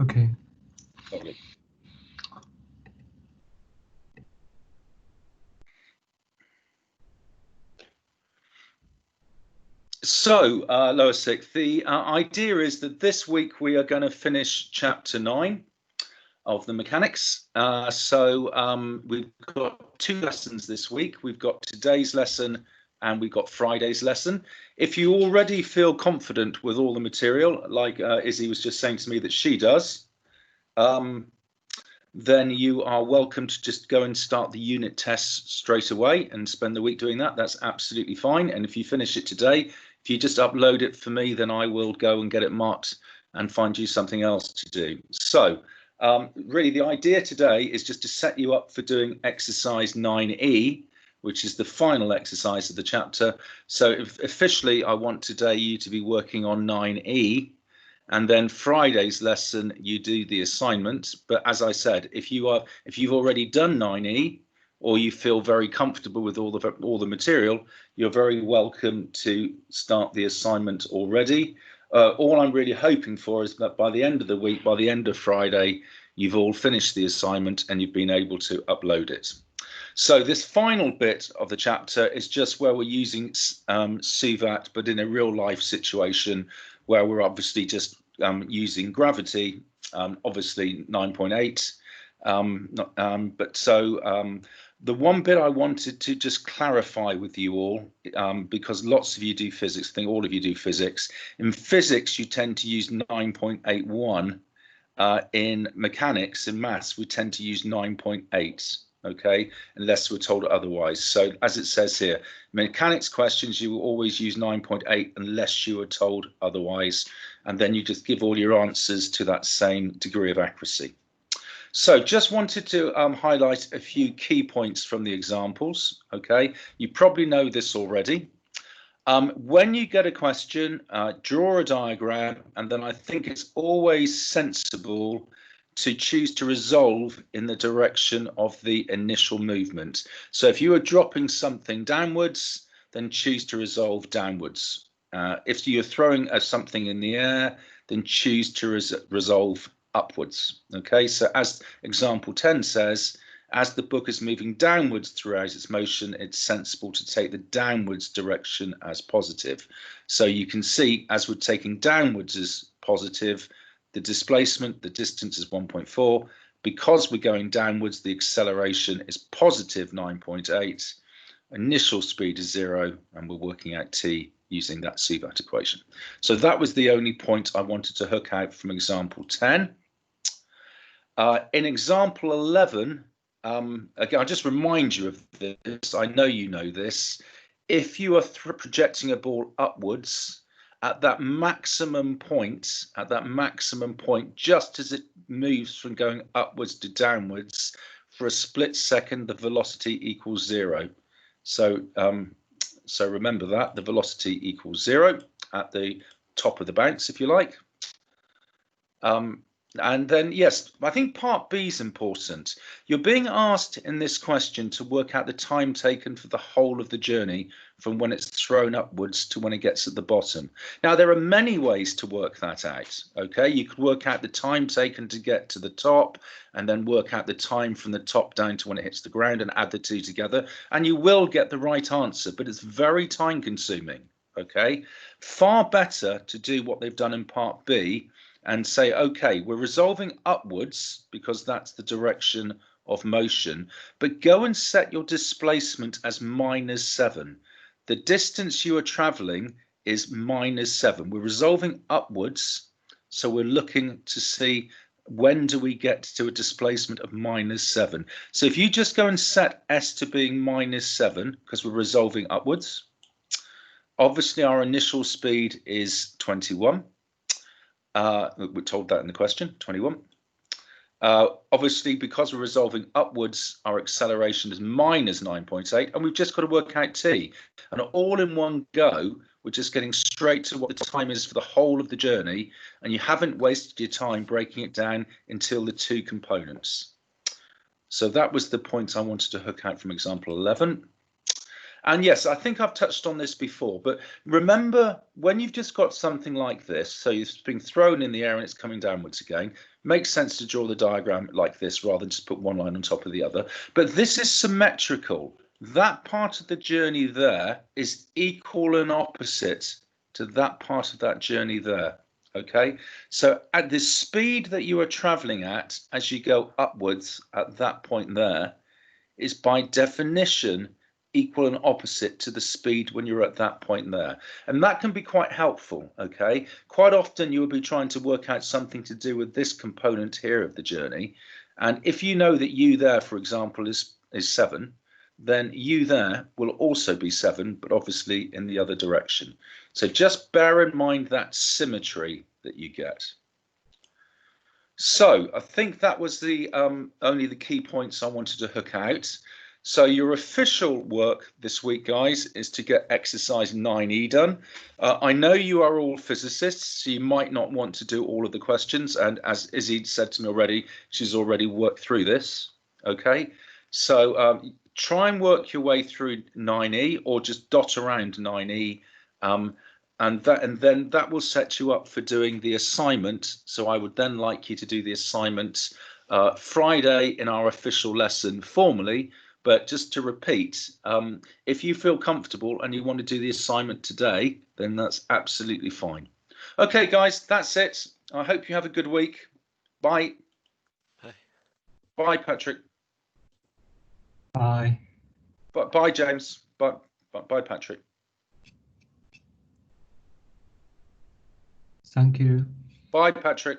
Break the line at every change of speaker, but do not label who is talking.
Okay.
Lovely. So, Lower Sixth, the idea is that this week we are going to finish chapter 9 of the mechanics. We've got 2 lessons this week. We've got today's lesson and we've got Friday's lesson. If you already feel confident with all the material, like Izzy was just saying to me that she does, then you are welcome to just go and start the unit tests straight away and spend the week doing that. That's absolutely fine. And if you finish it today, if you just upload it for me, then I will go and get it marked and find you something else to do. So really the idea today is just to set you up for doing exercise 9E, which is the final exercise of the chapter. So officially, I want today you to be working on 9E. And then Friday's lesson, you do the assignment. But as I said, if you've already done 9E, or you feel very comfortable with all the material, you're very welcome to start the assignment already. All I'm really hoping for is that by the end of the week, by the end of Friday, you've all finished the assignment and you've been able to upload it. So this final bit of the chapter is just where we're using SUVAT, but in a real life situation where we're obviously just using gravity, obviously 9.8. The one bit I wanted to just clarify with you all, because lots of you do physics, I think all of you do physics. In physics, you tend to use 9.81. In mechanics, in maths, we tend to use 9.8. Okay, unless we're told otherwise. So as it says here, mechanics questions, you will always use 9.8 unless you are told otherwise. And then you just give all your answers to that same degree of accuracy. So just wanted to highlight a few key points from the examples. Okay, you probably know this already. When you get a question, draw a diagram, and then I think it's always sensible to choose to resolve in the direction of the initial movement. So if you are dropping something downwards, then choose to resolve downwards. If you're throwing something in the air, then choose to resolve upwards. Okay, so as example 10 says, as the book is moving downwards throughout its motion, it's sensible to take the downwards direction as positive. So you can see as we're taking downwards as positive, the displacement, the distance is 1.4. Because we're going downwards, the acceleration is positive 9.8. Initial speed is 0, and we're working out t using that SUVAT equation. So that was the only point I wanted to hook out from example 10. In example 11, again, I'll just remind you of this. I know you know this. If you are projecting a ball upwards at that maximum point, just as it moves from going upwards to downwards, for a split second, the velocity equals 0. So remember that the velocity equals 0 at the top of the bounce, if you like. And then, yes, I think part B is important. You're being asked in this question to work out the time taken for the whole of the journey from when it's thrown upwards to when it gets at the bottom. Now, there are many ways to work that out, okay? You could work out the time taken to get to the top and then work out the time from the top down to when it hits the ground and add the two together, and you will get the right answer, but it's very time consuming, okay? Far better to do what they've done in part B and say, okay, we're resolving upwards because that's the direction of motion, but go and set your displacement as -7. The distance you are traveling is -7. We're resolving upwards, so we're looking to see when do we get to a displacement of -7. So if you just go and set S to being -7, because we're resolving upwards, obviously our initial speed is 21. We're told that in the question, 21. Obviously, because we're resolving upwards, our acceleration is -9.8, and we've just got to work out t. And all in one go, we're just getting straight to what the time is for the whole of the journey, and you haven't wasted your time breaking it down until the two components. So that was the point I wanted to hook out from example 11. And yes, I think I've touched on this before, but remember when you've just got something like this, so it's been thrown in the air and it's coming downwards again, makes sense to draw the diagram like this rather than just put one line on top of the other. But this is symmetrical. That part of the journey there is equal and opposite to that part of that journey there. Okay, so at the speed that you are traveling at as you go upwards at that point there is by definition equal and opposite to the speed when you're at that point there. And that can be quite helpful, okay? Quite often you will be trying to work out something to do with this component here of the journey. And if you know that u there, for example, is 7, then u there will also be 7, but obviously in the other direction. So just bear in mind that symmetry that you get. So I think that was the only the key points I wanted to hook out. So your official work this week, guys, is to get exercise 9E done. I know you are all physicists, so you might not want to do all of the questions. And as Izzy said to me already, she's already worked through this. Okay, so try and work your way through 9E or just dot around 9E. And then that will set you up for doing the assignment. So I would then like you to do the assignment Friday in our official lesson formally. But just to repeat, if you feel comfortable and you want to do the assignment today, then that's absolutely fine. Okay, guys, that's it. I hope you have a good week. Bye.
Bye.
Bye, Patrick.
Bye.
Bye, James. Bye, Patrick.
Thank you.
Bye, Patrick.